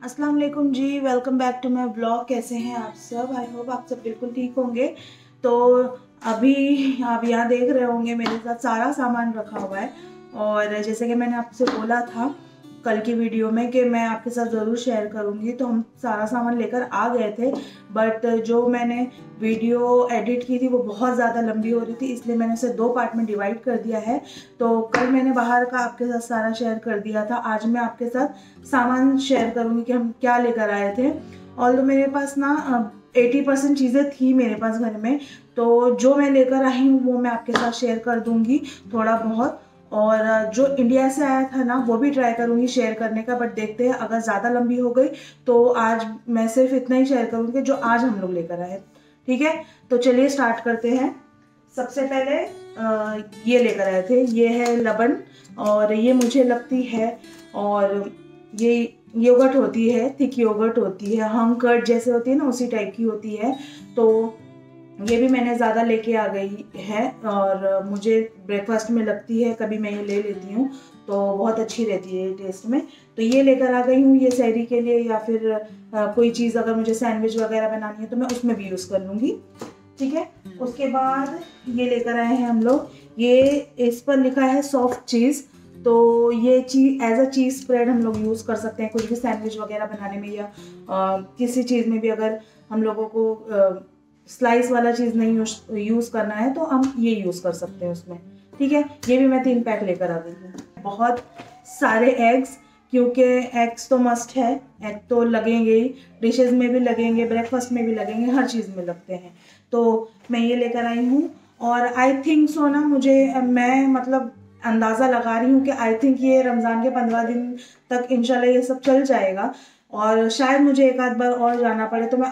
अस्सलाम वालेकुम जी, welcome back to my blog. कैसे हैं आप सब? आई होप आप सब बिल्कुल ठीक होंगे। तो अभी आप यहाँ देख रहे होंगे मेरे साथ सारा सामान रखा हुआ है। और जैसे कि मैंने आपसे बोला था कल की वीडियो में कि मैं आपके साथ ज़रूर शेयर करूँगी, तो हम सारा सामान लेकर आ गए थे। बट जो मैंने वीडियो एडिट की थी वो बहुत ज़्यादा लंबी हो रही थी, इसलिए मैंने उसे 2 पार्ट में डिवाइड कर दिया है। तो कल मैंने बाहर का आपके साथ सारा शेयर कर दिया था, आज मैं आपके साथ सामान शेयर करूँगी कि हम क्या लेकर आए थे। और मेरे पास ना 80% चीज़ें थी मेरे पास घर में, तो जो मैं लेकर आई हूँ वो मैं आपके साथ शेयर कर दूँगी थोड़ा बहुत। और जो इंडिया से आया था ना वो भी ट्राई करूँगी शेयर करने का, बट देखते हैं अगर ज़्यादा लंबी हो गई तो आज मैं सिर्फ इतना ही शेयर करूँगी जो आज हम लोग लेकर आए। ठीक है, तो चलिए स्टार्ट करते हैं। सबसे पहले ये लेकर आए थे, ये है लबन, और ये मुझे लगती है, और ये योगर्ट होती है, थिक योगर्ट होती है, हम कर्ड जैसे होती है ना उसी टाइप की होती है। तो ये भी मैंने ज़्यादा लेके आ गई है और मुझे ब्रेकफास्ट में लगती है, कभी मैं ये ले लेती हूँ तो बहुत अच्छी रहती है टेस्ट में। तो ये लेकर आ गई हूँ, ये सहरी के लिए, या फिर कोई चीज़ अगर मुझे सैंडविच वगैरह बनानी है तो मैं उसमें भी यूज़ कर लूँगी। ठीक है, उसके बाद ये लेकर आए हैं हम लोग, ये इस पर लिखा है सॉफ्ट चीज़। तो ये चीज़ एज अ चीज़ स्प्रेड हम लोग यूज़ कर सकते हैं कुछ भी सैंडविच वगैरह बनाने में, या किसी चीज़ में भी अगर हम लोगों को स्लाइस वाला चीज़ नहीं यूज़ करना है तो हम ये यूज़ कर सकते हैं उसमें। ठीक है, ये भी मैं 3 पैक लेकर आ गई हूँ। बहुत सारे एग्स, क्योंकि एग्स तो मस्ट है, एग तो लगेंगे ही, डिशेज़ में भी लगेंगे, ब्रेकफास्ट में भी लगेंगे, हर चीज़ में लगते हैं। तो मैं ये लेकर आई हूँ। और आई थिंक सो ना, मैं मतलब अंदाज़ा लगा रही हूँ कि आई थिंक ये रमज़ान के 15 दिन तक इंशाल्लाह ये सब चल जाएगा, और शायद मुझे एक आध बार और जाना पड़े, तो मैं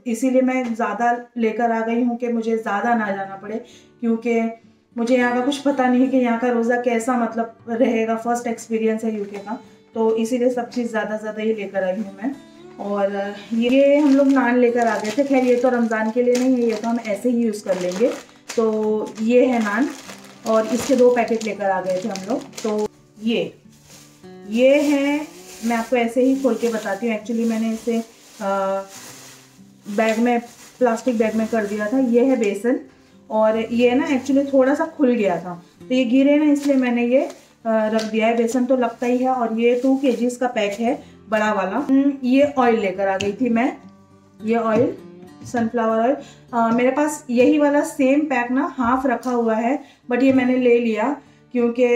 इसीलिए मैं ज़्यादा लेकर आ गई हूँ कि मुझे ज़्यादा ना जाना पड़े, क्योंकि मुझे यहाँ का कुछ पता नहीं है कि यहाँ का रोज़ा कैसा मतलब रहेगा। फर्स्ट एक्सपीरियंस है यूके का, तो इसीलिए सब चीज़ ज़्यादा ही लेकर आई हूँ मैं। और ये हम लोग नान लेकर आ गए थे, खैर ये तो रमज़ान के लिए नहीं है, ये तो हम ऐसे ही यूज़ कर लेंगे। तो ये है नान, और इसके 2 पैकेट लेकर आ गए थे हम लोग। तो ये है, मैं आपको ऐसे ही खोल के बताती हूँ। एक्चुअली मैंने इसे बैग में, प्लास्टिक बैग में कर दिया था। ये है बेसन, और ये ना एक्चुअली थोड़ा सा खुल गया था, तो ये गिरे ना, इसलिए मैंने ये रख दिया है। बेसन तो लगता ही है, और ये 2 kg का पैक है, बड़ा वाला। ये ऑयल लेकर आ गई थी मैं, ये ऑयल सनफ्लावर ऑयल। मेरे पास यही वाला सेम पैक ना हाफ रखा हुआ है, बट ये मैंने ले लिया क्योंकि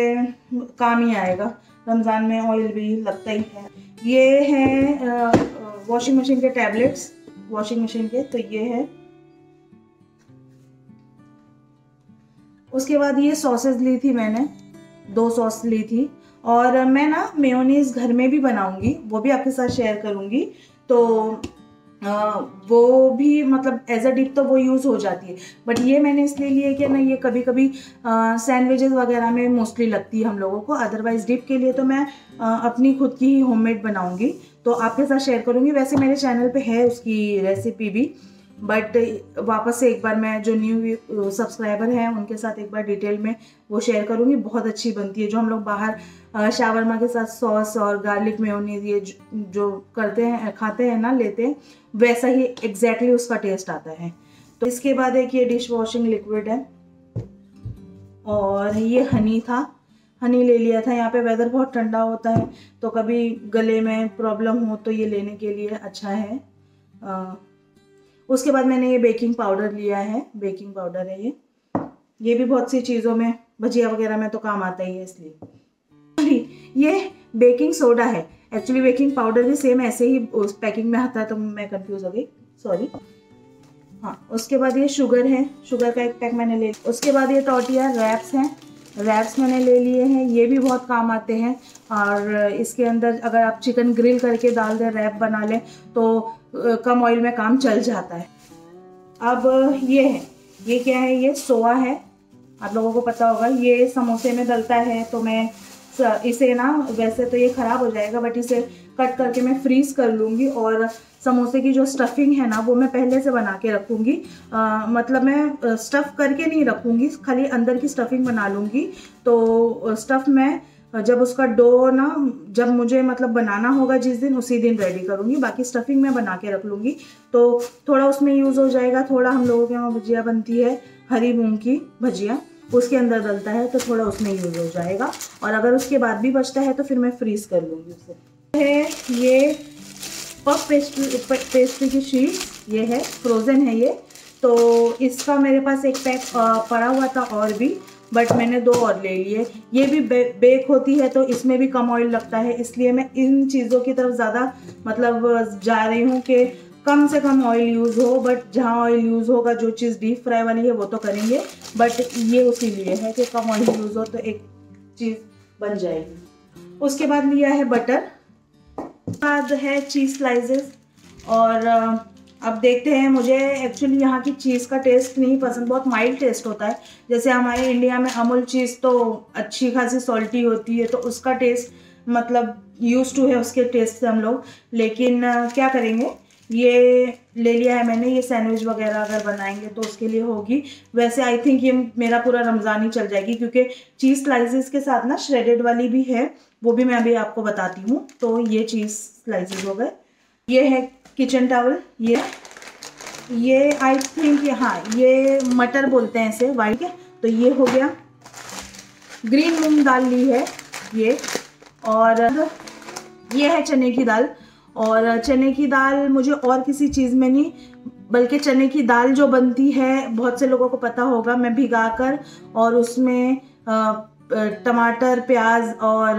काम ही आएगा, रमज़ान में ऑयल भी लगता ही है। ये है वॉशिंग मशीन के टैबलेट्स, वॉशिंग मशीन के, तो ये है। उसके बाद ये सॉसेज ली थी मैंने, 2 सॉस ली थी, और मैं ना मेयोनीज घर में भी बनाऊंगी, वो भी आपके साथ शेयर करूंगी। तो वो भी मतलब एज अ डिप तो वो यूज़ हो जाती है, बट ये मैंने इसलिए लिया कि ना ये कभी कभी सैंडविचेस वगैरह में मोस्टली लगती है हम लोगों को। अदरवाइज डिप के लिए तो मैं अपनी खुद की ही होममेड बनाऊंगी, तो आपके साथ शेयर करूंगी। वैसे मेरे चैनल पे है उसकी रेसिपी भी, बट वापस से एक बार मैं जो न्यू सब्सक्राइबर हैं उनके साथ एक बार डिटेल में वो शेयर करूंगी। बहुत अच्छी बनती है, जो हम लोग बाहर शावरमा के साथ सॉस और गार्लिक मेयोनीज ये जो करते हैं, खाते हैं ना, लेते हैं, वैसा ही एग्जैक्टली उसका टेस्ट आता है। तो इसके बाद एक ये डिश वॉशिंग लिक्विड है, और ये हनी था, हनी ले लिया था। यहाँ पे वेदर बहुत ठंडा होता है, तो कभी गले में प्रॉब्लम हो तो ये लेने के लिए अच्छा है। उसके बाद मैंने ये बेकिंग पाउडर लिया है, बेकिंग पाउडर है ये भी बहुत सी चीज़ों में, भजिया वगैरह में तो काम आता ही है, इसलिए। ये बेकिंग सोडा है, एक्चुअली बेकिंग पाउडर भी सेम ऐसे ही उस पैकिंग में आता है, तो मैं कंफ्यूज हो गई, सॉरी। हाँ, उसके बाद ये शुगर है, शुगर का 1 पैक मैंने ले। उसके बाद ये टॉर्टिया रैप्स हैं, रैप्स मैंने ले लिए हैं, ये भी बहुत काम आते हैं। और इसके अंदर अगर आप चिकन ग्रिल करके डाल दें, रैप बना लें, तो कम ऑयल में काम चल जाता है। अब ये है, ये क्या है, ये सोआ है, आप लोगों को पता होगा, ये समोसे में डलता है। तो मैं इसे ना, वैसे तो ये ख़राब हो जाएगा, बट इसे कट करके मैं फ्रीज़ कर लूँगी, और समोसे की जो स्टफिंग है ना वो मैं पहले से बना के रखूँगी। मतलब मैं स्टफ़ करके नहीं रखूँगी, खाली अंदर की स्टफिंग बना लूँगी। तो स्टफ़ मैं जब उसका डो ना, जब मुझे मतलब बनाना होगा जिस दिन, उसी दिन रेडी करूँगी। बाकी स्टफिंग मैं बना के रख लूँगी, तो थोड़ा उसमें यूज़ हो जाएगा। थोड़ा हम लोगों के वहाँ भुजिया बनती है, हरी मूंग की भजिया, उसके अंदर डलता है, तो थोड़ा उसमें यूज़ हो जाएगा। और अगर उसके बाद भी बचता है तो फिर मैं फ्रीज़ कर लूँगी उसे। है ये पफ पेस्ट्री की शीट, ये है फ्रोज़न है ये। तो इसका मेरे पास एक पैक पड़ा हुआ था और भी, बट मैंने 2 और ले लिए। ये भी बेक होती है, तो इसमें भी कम ऑयल लगता है, इसलिए मैं इन चीज़ों की तरफ ज़्यादा मतलब जा रही हूँ कि कम से कम ऑयल यूज़ हो। बट जहाँ ऑयल यूज़ होगा, जो चीज़ डीप फ्राई वाली है वो तो करेंगे, बट ये उसी लिए है कि कम ऑयल यूज़ हो तो एक चीज़ बन जाएगी। उसके बाद लिया है बटर, बाद है चीज़ स्लाइसेस। और अब देखते हैं, मुझे एक्चुअली यहाँ की चीज़ का टेस्ट नहीं पसंद, बहुत माइल्ड टेस्ट होता है। जैसे हमारे इंडिया में अमूल चीज़ तो अच्छी खासी सॉल्टी होती है, तो उसका टेस्ट मतलब यूज टू है उसके टेस्ट से हम लोग। लेकिन क्या करेंगे, ये ले लिया है मैंने। ये सैंडविच वगैरह अगर बनाएंगे तो उसके लिए होगी। वैसे आई थिंक ये मेरा पूरा रमज़ान ही चल जाएगी, क्योंकि चीज़ स्लाइसेस के साथ ना श्रेडेड वाली भी है, वो भी मैं अभी आपको बताती हूँ। तो ये चीज़ स्लाइसेस हो गए। ये है किचन टॉवल, ये आई थिंक हाँ ये मटर बोलते हैं इसे, वाइट है। तो ये हो गया। ग्रीन मूंग दाल ली है ये, और ये है चने की दाल। और चने की दाल मुझे और किसी चीज़ में नहीं, बल्कि चने की दाल जो बनती है, बहुत से लोगों को पता होगा, मैं भिगाकर और उसमें टमाटर, प्याज और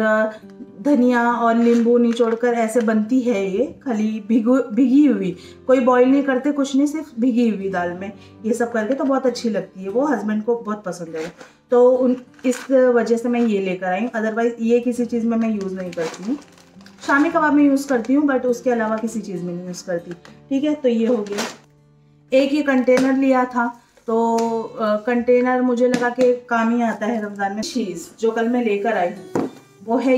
धनिया और नींबू निचोड़कर ऐसे बनती है ये, खाली भिगी हुई, कोई बॉईल नहीं करते, कुछ नहीं, सिर्फ भिगी हुई दाल में ये सब करके, तो बहुत अच्छी लगती है। वो हस्बैंड को बहुत पसंद है, तो इस वजह से मैं ये लेकर आई हूँ। अदरवाइज ये किसी चीज़ में मैं यूज़ नहीं करती हूँ। शामी कबाब में यूज़ करती हूँ, बट उसके अलावा किसी चीज़ में नहीं यूज़ करती। ठीक है, तो ये हो गया। एक ये कंटेनर लिया था, तो कंटेनर मुझे लगा कि काम ही आता है रमज़ान में। चीज़ जो कल मैं लेकर आई हूँ वो है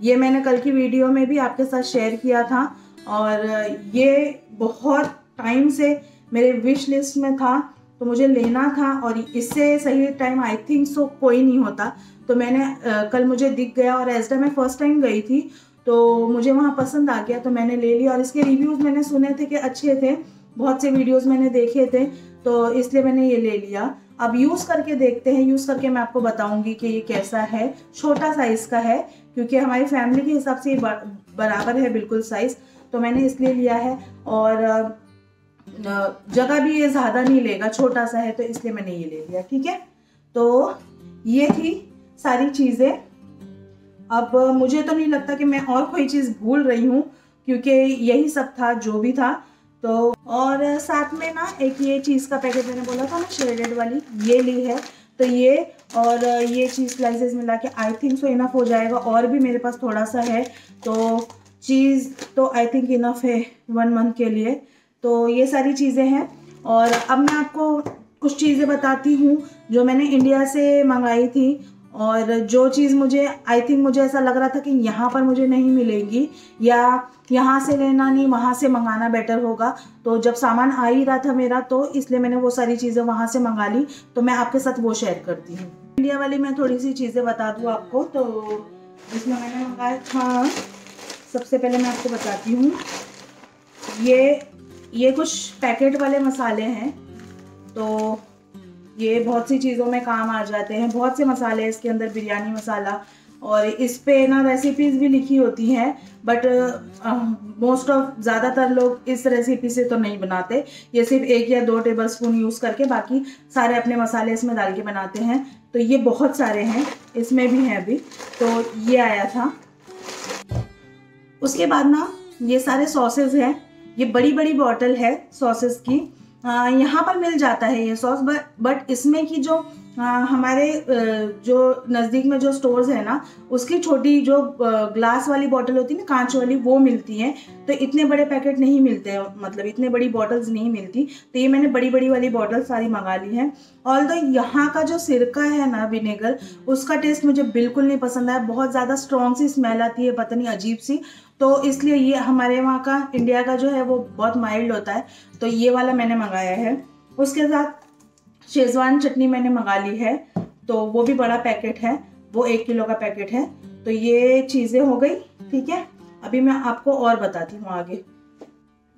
ये मैंने कल की वीडियो में भी आपके साथ शेयर किया था, और ये बहुत टाइम से मेरे विश लिस्ट में था, तो मुझे लेना था। और इससे सही टाइम आई थिंक सो कोई नहीं होता, तो मैंने कल मुझे दिख गया, और एज़ मैं फर्स्ट टाइम गई थी तो मुझे वहाँ पसंद आ गया, तो मैंने ले लिया। और इसके रिव्यूज़ मैंने सुने थे कि अच्छे थे, बहुत से वीडियोस मैंने देखे थे, तो इसलिए मैंने ये ले लिया। अब यूज़ करके देखते हैं, यूज़ करके मैं आपको बताऊंगी कि ये कैसा है। छोटा साइज़ का है, क्योंकि हमारी फैमिली के हिसाब से ये बराबर है बिल्कुल साइज़, तो मैंने इसलिए लिया है। और जगह भी ये ज़्यादा नहीं लेगा, छोटा सा है, तो इसलिए मैंने ये ले लिया। ठीक है, तो ये थी सारी चीज़ें। अब मुझे तो नहीं लगता कि मैं और कोई चीज़ भूल रही हूँ, क्योंकि यही सब था जो भी था। तो और साथ में ना एक ये चीज़ का पैकेट मैंने बोला था ना, श्रेडेड वाली, ये ली है। तो ये और ये चीज़ स्लाइसेस मिला के आई थिंक सो इनफ हो जाएगा। और भी मेरे पास थोड़ा सा है, तो चीज़ तो आई थिंक इनफ है 1 मंथ के लिए। तो ये सारी चीज़ें हैं। और अब मैं आपको कुछ चीज़ें बताती हूँ जो मैंने इंडिया से मंगाई थी, और जो चीज़ मुझे आई थिंक मुझे ऐसा लग रहा था कि यहाँ पर मुझे नहीं मिलेंगी, या यहाँ से लेना नहीं वहाँ से मंगाना बेटर होगा। तो जब सामान आ ही रहा था मेरा, तो इसलिए मैंने वो सारी चीज़ें वहाँ से मंगा ली, तो मैं आपके साथ वो शेयर करती हूँ। इंडिया वाली मैं थोड़ी सी चीज़ें बता दूँ आपको। तो इसमें मैंने मंगाया था, सबसे पहले मैं आपको बताती हूँ, ये कुछ पैकेट वाले मसाले हैं। तो ये बहुत सी चीज़ों में काम आ जाते हैं, बहुत से मसाले इसके अंदर, बिरयानी मसाला, और इस पे ना रेसिपीज़ भी लिखी होती हैं, बट मोस्ट ऑफ ज़्यादातर लोग इस रेसिपी से तो नहीं बनाते। ये सिर्फ 1 या 2 टेबलस्पून यूज़ करके बाकी सारे अपने मसाले इसमें डाल के बनाते हैं। तो ये बहुत सारे हैं, इसमें भी हैं अभी। तो ये आया था। उसके बाद ना ये सारे सॉसेज हैं, ये बड़ी बड़ी बॉटल है सॉसेज की। यहाँ पर मिल जाता है ये सॉस, बट इसमें की जो हमारे जो नज़दीक में जो स्टोर्स है ना, उसकी छोटी जो ग्लास वाली बॉटल होती है ना, कांच वाली, वो मिलती हैं। तो इतने बड़े पैकेट नहीं मिलते हैं, मतलब इतने बड़ी बॉटल्स नहीं मिलती। तो ये मैंने बड़ी बड़ी वाली बॉटल सारी मंगा ली हैं। ऑल्दो यहाँ का जो सिरका है ना, विनेगर, उसका टेस्ट मुझे बिल्कुल नहीं पसंद आया। बहुत ज़्यादा स्ट्रॉन्ग सी स्मेल आती है, पता नहीं अजीब सी। तो इसलिए ये हमारे वहाँ का, इंडिया का जो है वो बहुत माइल्ड होता है, तो ये वाला मैंने मंगाया है। उसके साथ शेजवान चटनी मैंने मंगा ली है, तो वो भी बड़ा पैकेट है। वो 1 किलो का पैकेट है। तो ये चीज़ें हो गई, ठीक है। अभी मैं आपको और बताती हूँ आगे।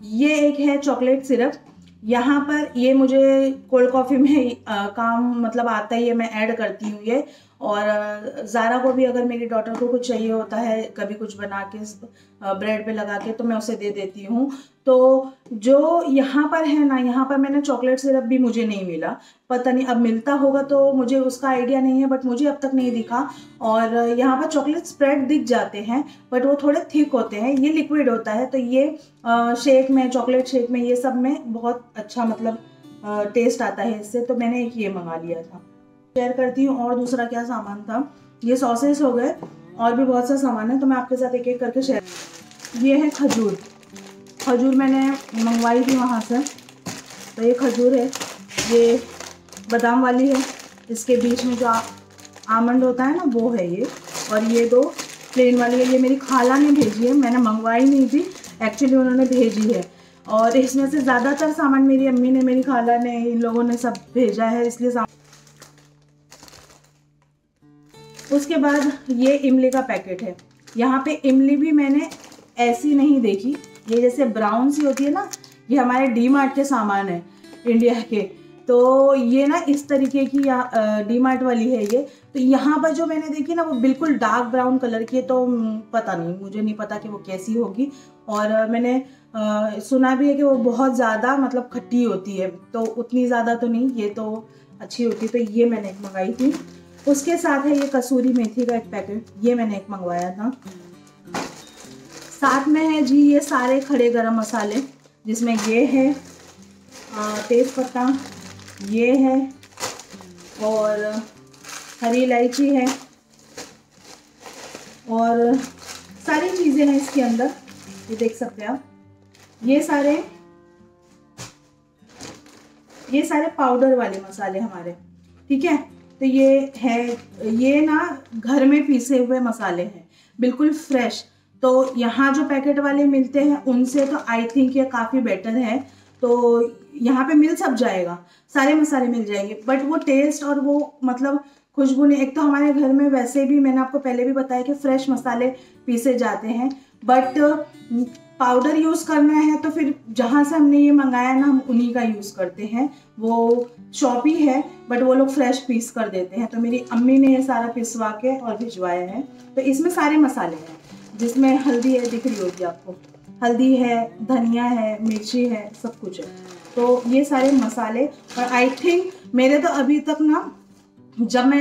ये एक है चॉकलेट सिरप, यहाँ पर ये मुझे कोल्ड कॉफ़ी में काम मतलब आता ही है, मैं ऐड करती हूँ ये। और ज़ारा को भी अगर मेरी डॉटर को कुछ चाहिए होता है कभी कुछ बना के ब्रेड पे लगा के, तो मैं उसे दे देती हूँ। तो जो यहाँ पर है ना, यहाँ पर मैंने चॉकलेट सिरप भी मुझे नहीं मिला, पता नहीं अब मिलता होगा तो मुझे उसका आइडिया नहीं है, बट मुझे अब तक नहीं दिखा। और यहाँ पर चॉकलेट स्प्रेड दिख जाते हैं बट वो थोड़े थिक होते हैं, ये लिक्विड होता है। तो ये शेक में, चॉकलेट शेक में, ये सब में बहुत अच्छा मतलब टेस्ट आता है इससे। तो मैंने एक ये मंगा लिया था। शेयर करती हूँ और दूसरा क्या सामान था। ये सॉसेस हो गए, और भी बहुत सा सामान है तो मैं आपके साथ एक एक करके शेयर। ये है खजूर, खजूर मैंने मंगवाई थी वहाँ से। तो ये खजूर है, ये बादाम वाली है, इसके बीच में जो आमंड होता है ना वो है ये। और ये 2 प्लेन वाली है, ये मेरी खाला ने भेजी है, मैंने मंगवाई नहीं थी एक्चुअली, उन्होंने भेजी है। और इसमें से ज़्यादातर सामान मेरी अम्मी ने, मेरी खाला ने, इन लोगों ने सब भेजा है, इसलिए उसके बाद ये इमली का पैकेट है। यहाँ पे इमली भी मैंने ऐसी नहीं देखी, ये जैसे ब्राउन सी होती है ना, ये हमारे डी मार्ट के सामान है इंडिया के। तो ये ना इस तरीके की डी मार्ट वाली है ये। तो यहाँ पर जो मैंने देखी ना वो बिल्कुल डार्क ब्राउन कलर की है, तो पता नहीं, मुझे नहीं पता कि वो कैसी होगी। और मैंने सुना भी है कि वो बहुत ज़्यादा मतलब खट्टी होती है, तो उतनी ज़्यादा तो नहीं, ये तो अच्छी होती। तो ये मैंने एक मंगाई थी। उसके साथ है ये कसूरी मेथी का एक पैकेट, ये मैंने एक मंगवाया था। साथ में है जी ये सारे खड़े गरम मसाले, जिसमें ये है तेज पत्ता, ये है, और हरी इलायची है, और सारी चीज़ें हैं इसके अंदर, ये देख सकते हैं आप। ये सारे पाउडर वाले मसाले हमारे, ठीक है। तो ये है, ये ना घर में पीसे हुए मसाले हैं, बिल्कुल फ्रेश। तो यहाँ जो पैकेट वाले मिलते हैं उनसे तो आई थिंक ये काफ़ी बेटर है। तो यहाँ पे मिल सब जाएगा, सारे मसाले मिल जाएंगे, बट वो टेस्ट और वो मतलब खुशबू नहीं। एक तो हमारे घर में वैसे भी मैंने आपको पहले भी बताया कि फ्रेश मसाले पीसे जाते हैं, बट पाउडर यूज़ करना है तो फिर जहाँ से हमने ये मंगाया ना, हम उन्हीं का यूज़ करते हैं। वो शॉप ही है बट वो लोग फ्रेश पीस कर देते हैं। तो मेरी अम्मी ने ये सारा पिसवा के और भिजवाया है। तो इसमें सारे मसाले हैं, जिसमें हल्दी है, दिख रही होगी आपको, हल्दी है, धनिया है, मिर्ची है, सब कुछ है। तो ये सारे मसाले, और आई थिंक मेरे तो अभी तक ना, जब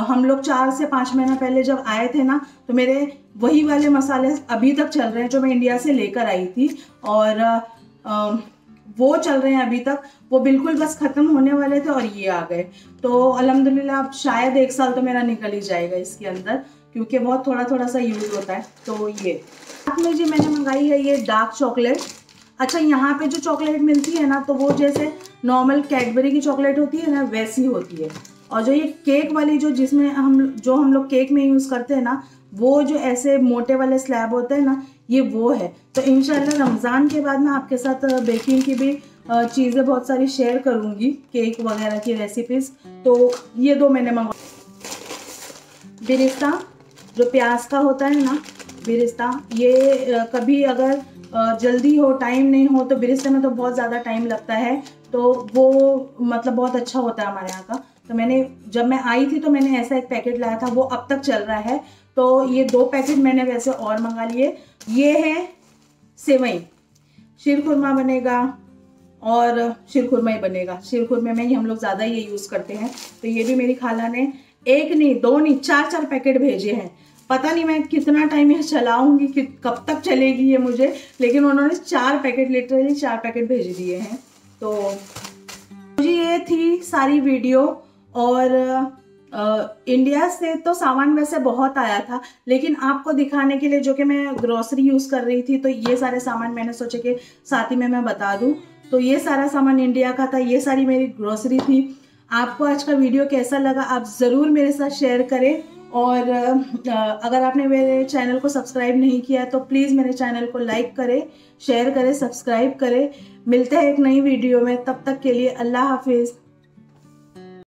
हम लोग 4 से 5 महीना पहले जब आए थे ना, तो मेरे वही वाले मसाले अभी तक चल रहे हैं जो मैं इंडिया से लेकर आई थी, और वो चल रहे हैं अभी तक। वो बिल्कुल बस ख़त्म होने वाले थे और ये आ गए। तो अल्हम्दुलिल्लाह अब शायद 1 साल तो मेरा निकल ही जाएगा इसके अंदर, क्योंकि बहुत थोड़ा थोड़ा सा यूज़ होता है। तो ये साथ में जी मैंने मंगाई है ये डार्क चॉकलेट। अच्छा, यहाँ पे जो चॉकलेट मिलती है ना, तो वो जैसे नॉर्मल कैडबरी की चॉकलेट होती है ना, वैसी होती है। और जो ये केक वाली जिसमें हम लोग केक में यूज़ करते हैं ना, वो जो ऐसे मोटे वाले स्लैब होते हैं ना, ये वो है। तो इंशाल्लाह रमज़ान के बाद मैं आपके साथ बेकिंग की भी चीज़ें बहुत सारी शेयर करूँगी, केक वगैरह की रेसिपीज़। तो ये 2 मैंने मंगवा। बिरिस्ता जो प्याज का होता है ना, बिरिस्ता, ये कभी अगर जल्दी हो, टाइम नहीं हो, तो बिरिस्ते में तो बहुत ज़्यादा टाइम लगता है, तो वो मतलब बहुत अच्छा होता है हमारे यहाँ का। तो जब मैं आई थी तो मैंने ऐसा एक पैकेट लाया था, वो अब तक चल रहा है। तो ये 2 पैकेट मैंने वैसे और मंगा लिए। ये है सेवई, शीरखुरमा बनेगा और शीरखुरमा ही बनेगा, शीरखुरमे में ही हम लोग ज़्यादा ये यूज़ करते हैं। तो ये भी मेरी खाला ने 1 नहीं 2 नहीं 4 पैकेट भेजे हैं। पता नहीं मैं कितना टाइम ये चलाऊंगी, कि कब तक चलेगी ये मुझे, लेकिन उन्होंने 4 पैकेट, लिटरली 4 पैकेट भेज दिए हैं। तो मुझे ये थी सारी वीडियो। और इंडिया से तो सामान वैसे बहुत आया था, लेकिन आपको दिखाने के लिए जो कि मैं ग्रोसरी यूज़ कर रही थी, तो ये सारे सामान मैंने सोचा कि साथ ही में मैं बता दूं। तो ये सारा सामान इंडिया का था, ये सारी मेरी ग्रोसरी थी। आपको आज का वीडियो कैसा लगा आप ज़रूर मेरे साथ शेयर करें। और अगर आपने मेरे चैनल को सब्सक्राइब नहीं किया है तो प्लीज़ मेरे चैनल को लाइक करें, शेयर करें, सब्सक्राइब करें। मिलते हैं एक नई वीडियो में, तब तक के लिए अल्लाह हाफिज़।